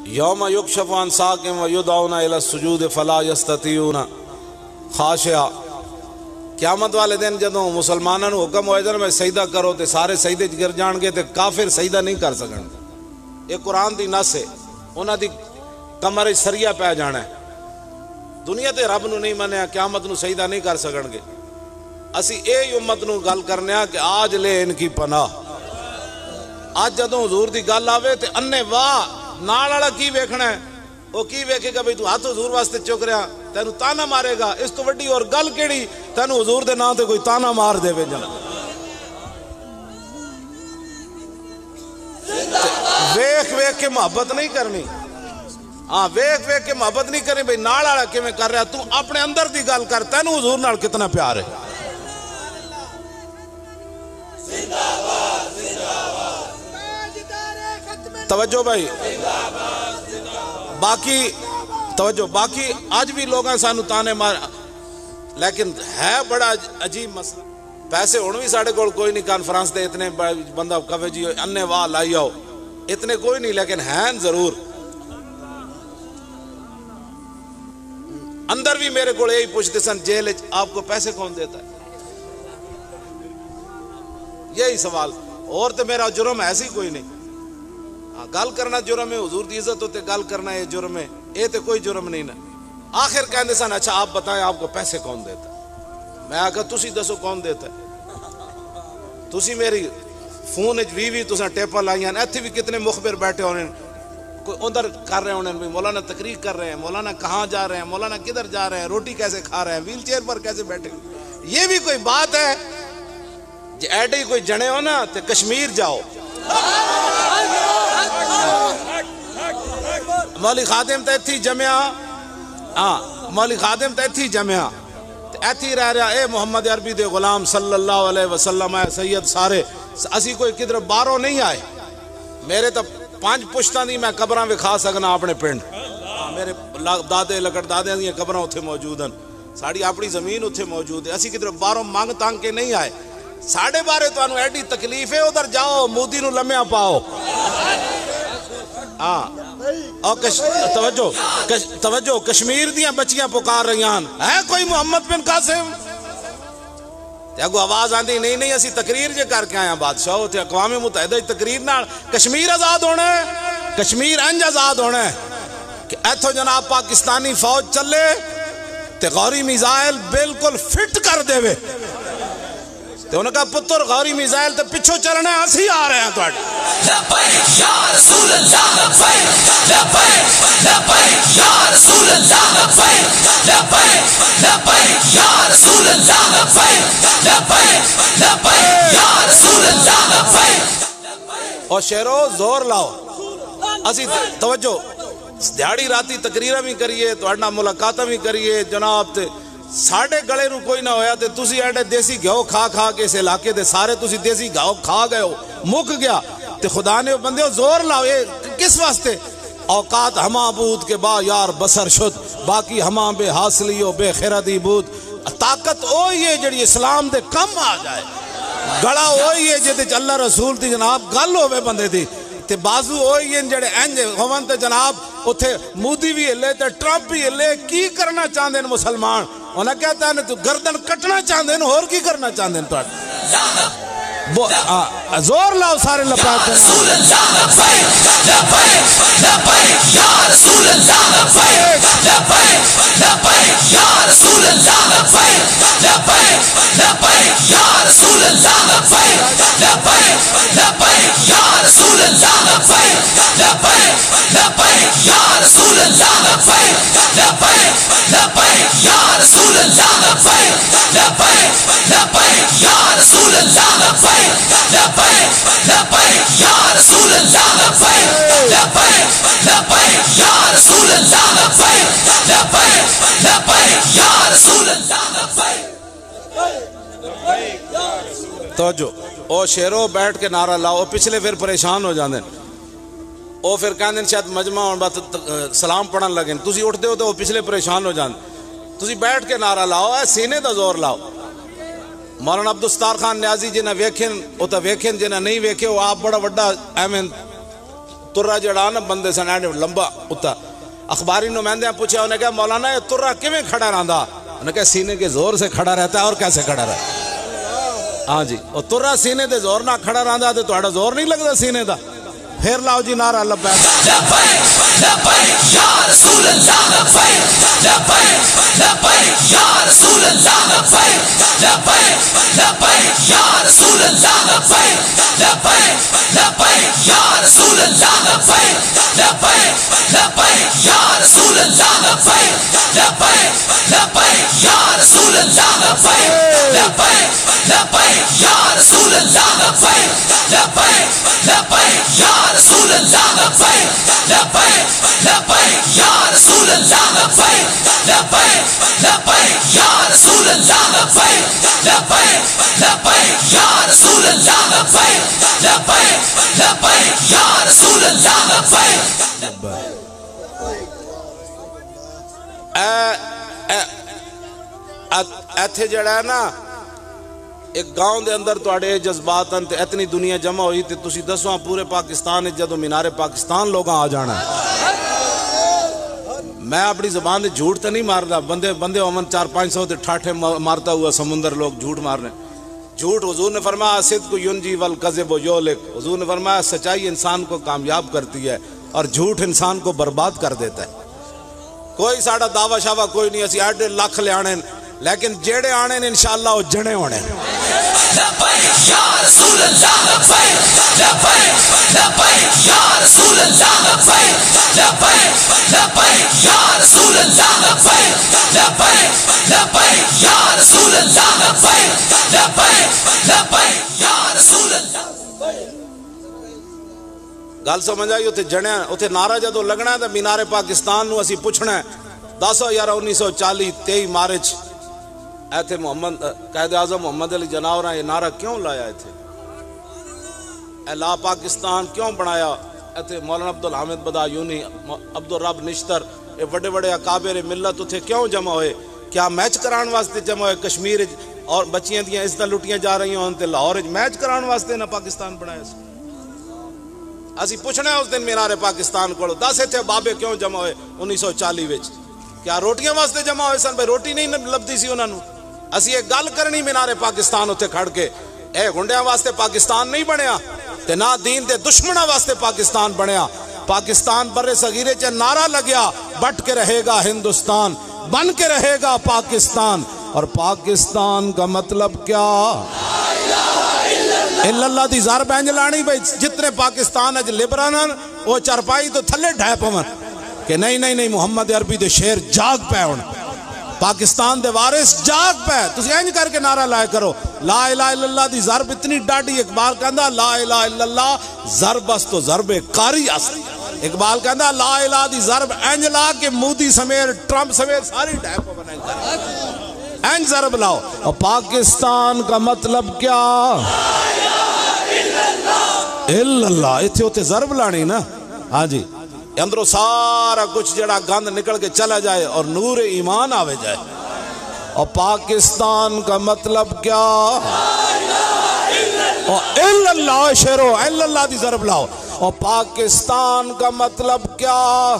یوم یکشف عن ساق و یدعون الی السجود فلا یستطیعون خاشعا. قیامت والے دن جدوں مسلمانوں کو حکم ہوئے جن میں سجدہ کرو تے سارے سجدے چ گر جان گے تے کافر سجدہ نہیں کر سکن. یہ قرآن دی نص ہے. انہاں دی کمر سریا پہ جانا ہے. دنیا تے رب نو نہیں منیا قیامت نو سجدہ نہیں کر سکن گے. اسی اے امت نو گل کرنے کہ آج لے ان کی پناہ. آج جدوں حضور دی گل آوے تے انے واہ نال والا کی ویکھنا ہے. وہ کی ویکھے گا بھئی تو ہاتھ حضور واسطے چک رہا تینوں تانا مارے گا. اس تو وڈی اور گل کیڑی تینوں حضور دے نام تے کوئی تانا مار دے وے جنا. ویکھ ویکھ کے محبت نہیں کرنی. ہاں ویکھ ویکھ کے محبت نہیں کرنی. بھئی نال والا کیویں کر رہا تو اپنے اندر دی گل کر. تینوں حضور نال کتنا پیار ہے. توجہ بھائی باقی توجہ باقی آج بھی لوگاں سانو تانے مار. لیکن ہے بڑا عجیب مسئلہ. پیسے ہن بھی ساڈے کول کوئی نہیں. کانفرنس دے اتنے بندہ کہے جی انے واہ لائی آؤ اتنے کوئی نہیں. لیکن ہیں ضرور اندر بھی میرے کو یہی پوچھتے سن جیل آپ کو پیسے کون دیتا ہے. یہی سوال. اور تو میرا جرم ایسی کوئی نہیں. گل کرنا جرم ہے. حضور دی عزت ہوتے گل کرنا یہ جرم ہے. یہ تو کوئی جرم نہیں نا. آخر کہندے سن اچھا آپ بتائیں آپ کو پیسے کون دیتا ہے. میں آکھا تسی دسو کون دیتا ہے. تسی میری فون بھی تساں ٹیپاں لائیاں. ایتھے بھی کتنے مخبر بیٹھے ہونے کوئی ادھر کر رہے ہونے مولانا تقریر کر رہے ہیں. مولانا کہاں جا رہے ہیں. مولانا کدھر جا رہے ہیں. روٹی کیسے کھا رہے ہیں. ویل چیئر پر کیسے بیٹھے. یہ بھی کوئی بات ہے. ایڈے ہی کوئی جنے ہو نا تو کشمیر جاؤ. مولی خادم تے تھی جمعہ. ہاں مولی خادم تے تھی جمعہ ایتھی رہ رہا اے محمد عربی دے غلام صلی اللہ علیہ وسلم اے سید سارے. اسی کوئی کدھر باہروں نہیں آئے. میرے تو 5 پشتاں دی میں قبراں وکھا سکنا اپنے پنڈ. میرے دادے لکڑ دادے دیاں قبراں اتھے موجود ہیں. ساڑی اپنی زمین اتھے موجود ہے. اسی کدھر باہروں مانگ تانگ کے نہیں آئے. ساڑھے بارے تو انہوں ایڈی تکلیف ہے. ادھر جاؤ مودی نو لمحہ پاؤ. ہاں اور توجہ کشمیر دیاں بچیاں پکار رہی ہیں ہے کوئی محمد بن قاسم. اگو آواز آندی نہیں نہیں اسی تقریر جے کر کے آیا بادشاہ ہوتے اقوام متحدہ تقریر نہ کشمیر آزاد ہونا ہے. کشمیر انج آزاد ہونا ہے کہ ایتھو جناب پاکستانی فوج چلے تے غوری میزائل بالکل فٹ کر دے وے. تو انہوں نے کہا پتر غوری میزائل تے پچھو چلنا ہے اسی آ رہے ہیں تو لبیک یا رسول اللہ لبیک لبیک لبیک یا رسول اللہ لبیک لبیک لبیک یا رسول اللہ لبیک لبیک لبیک یا رسول اللہ لبیک. اور شہرو زور لاؤ. اسی توجہ دیہڑی راتی تقریرہ بھی کریے تو اڑنا ملاقاتہ بھی کریے جناب تے ساڑھے گلے نو کوئی نہ ہویا تے تسی ایڈے دیسی گھو کھا کھا کے اس علاقے دے سارے تسی دیسی گھو کھا گئے ہو مک گیا تے خدا نے بندے ہو زور لاؤ. یہ کس واسطے اوقات ہما بود کے با یار بسر شد باقی ہما بے حاصلیو بے خیردی بود. طاقت ہوئی ہے جڑی اسلام دے کم آ جائے. گڑا ہوئی ہے جدے اللہ رسول دی جناب گل ہوئے بندے دی تے بازو ہوئی ہیں جڑے انج ہوون تے جناب اتھے مودی بھی ہلے تے ٹرمپ بھی ہلے. کی کرنا چاہتے ہیں مسلمان. انہیں کہتا ہے تو گردن کٹنا چاہتے ہیں اور کی کرنا چاہتے ہیں تو زور لاؤ سارے لپاٹ رسول اللہ لبیک لبیک لبیک یا رسول اللہ لبیک لبیک لبیک یا رسول اللہ لبیک لبیک لبیک یا رسول اللہ لبیک لبیک لبیک یا رسول اللہ لبیک لبیک لبیک یا رسول اللہ لبیک لبیک لبیک یا رسول اللہ لبیک لبیک لبیک یا رسول اللہ لبیک لبیک لبیک یا رسول اللہ لبیک لبیک لبیک یا رسول اللہ لبیک لبیک لبیک یا رسول اللہ لبیک. توجہ او شیرو بیٹھ کے نعرہ لاؤ. پچھلے پھر پریشان ہو جاندے او پھر کہندے شاید مجمع ہون بات سلام پڑھن لگے تسی اٹھتے ہو تو وہ پچھلے پریشان ہو جاندے. تسی بیٹھ کے نعرہ لاؤ سینے دا زور لاؤ. مولانا عبدالستار خان نیازی جنہیں ویکھن او تا ویکھن جنہیں نہیں ویکھے وہ آپ بڑا وڈا ایمن ترا جڑا نا بندے سن ایڈے لمبا اتا اخباری نمائندے پوچھا انہیں کہا مولانا یہ ترا کیویں کھڑا رہندا؟ انہیں کہا سینے کے زور سے کھڑا رہتا ہے. اور کیسے کھڑا رہتا ہے؟ ہاں جی اور ترا سینے دے زور نہ کھڑا رہندا تے تہاڈا زور نہیں لگدا سینے دا. پھر لاؤ جی نعرہ لبیک لبیک لبیک یا رسول اللہ لبیک لبیک لبیک یا رسول اللہ لبیک لبیک لبیک یا رسول اللہ لبیک لبیک لبیک یا رسول اللہ لبیک لبیک لبیک یا رسول اللہ لبیک لبیک لبیک یا رسول اللہ لبیک لبیک لبیک یا رسول اللہ لبیک لبیک لبیک یا رسول اللہ لبیک لبیک لبیک یا رسول اللہ لبیک لبیک لبیک یا رسول اللہ لبیک لبیک لبیک یا رسول اللہ لبیک لبیک لبیک یا رسول اللہ لبیک. ایتھے جڑا ہے نا ایک گاؤں دے اندر توڑے جذبات ہیں اتنی دنیا جمع ہوئی تے تسی دسواں پورے پاکستان جدو مینار پاکستان لوگاں آ جانا ہے. میں اپنی زبان دے جھوٹ تے نہیں ماردا. بندے عموماً 400-500 تے ٹھاٹھے مارتا ہوا سمندر لوگ جھوٹ مارنے. جھوٹ حضور نے فرمایا صدق ینجی والکذب یہلک. حضور نے فرمایا سچائی انسان کو کامیاب کرتی ہے اور جھوٹ انسان کو برباد کر دیتا ہے. کوئی ساڑا دعویٰ شاوہ کوئی نہیں. اسی 8 لاکھ لے آنے لیکن جیڑے آنے انشاءاللہ وہ جنے ہونے. لبیک یا رسول اللہ لبیک لبیک لبیک یا رسول اللہ لبیک لبیک لبیک یا رسول اللہ لبیک لبیک لبیک یا رسول اللہ لبیک لبیک لبیک یا رسول اللہ. گل سمجھ آئی اتھے جنے اتھے نعرہ جدو لگنا ہے تو مینار پاکستان نو اسی پوچھنا ہے 10/11/1940 مارچ ایتھے محمد قائد اعظم محمد علی جناح نے یہ نعرہ کیوں لایا ایتھے؟ اے لا پاکستان کیوں بنایا ایتھے؟ مولانا عبدالحامد بدایونی عبدالرب نشتر یہ بڑے بڑے اکابر ملت اتھے کیوں جمع ہوئے؟ کیا میچ کران واسطے جمع ہوئے؟ کشمیر اور بچیاں دیاں اس طرح لٹیاں جا رہی ہوں تے لاہور میچ کران واسطے نہ پاکستان بنایا سی. اسی پوچھنا ہے اس دن مینار پاکستان کو 10 ایتھے بابے کیوں جمع ہوئے 1940 وچ؟ کیا روٹیاں واسطے جمع ہوئے سن؟ بھائی روٹی نہیں لبدی سی انہاں نو. اسی ایک گل کرنی مینار پاکستان اتھے کھڑ کے اے گنڈیاں واسطے پاکستان نہیں بنیا تے نہ دین دے دشمناں واسطے پاکستان بنیا. پاکستان بر صغیرے چ نعرہ لگیا بٹ کے رہے گا ہندوستان بن کے رہے گا پاکستان. اور پاکستان کا مطلب کیا؟ الا اللہ دی زار بینج لانی. بھائی جتنے پاکستان اج لبرانن وہ چرپائی تو تھلے ڈھائے پون کہ نہیں محمد عربی دے شیر جاگ پہ ہون پاکستان دے وارث جاگ پہ. تسی انج کر کے نعرہ لائے کرو لا الہ الا اللہ دی ضرب اتنی ڈاڈی. اقبال کہندا لا الہ الا اللہ ضرب اس تو ضرب قاری اس. اقبال کہندا لا الہ دی ضرب انج لا کہ مودی سمیت ٹرمپ سمیت ساری ڈھائے پہ بنائیں انج ضرب لاؤ. اور پاکستان کا مطلب کیا؟ الا اللہ. اتھے ہوتے ضرب لانی نا. ہاں جی اندروں سارا کچھ جڑا گند نکل کے چلا جائے اور نور ایمان آوے جائے. اور پاکستان کا مطلب کیا؟ الا اللہ. شیرو الا اللہ دی ضرب لاؤ. اور پاکستان کا مطلب کیا؟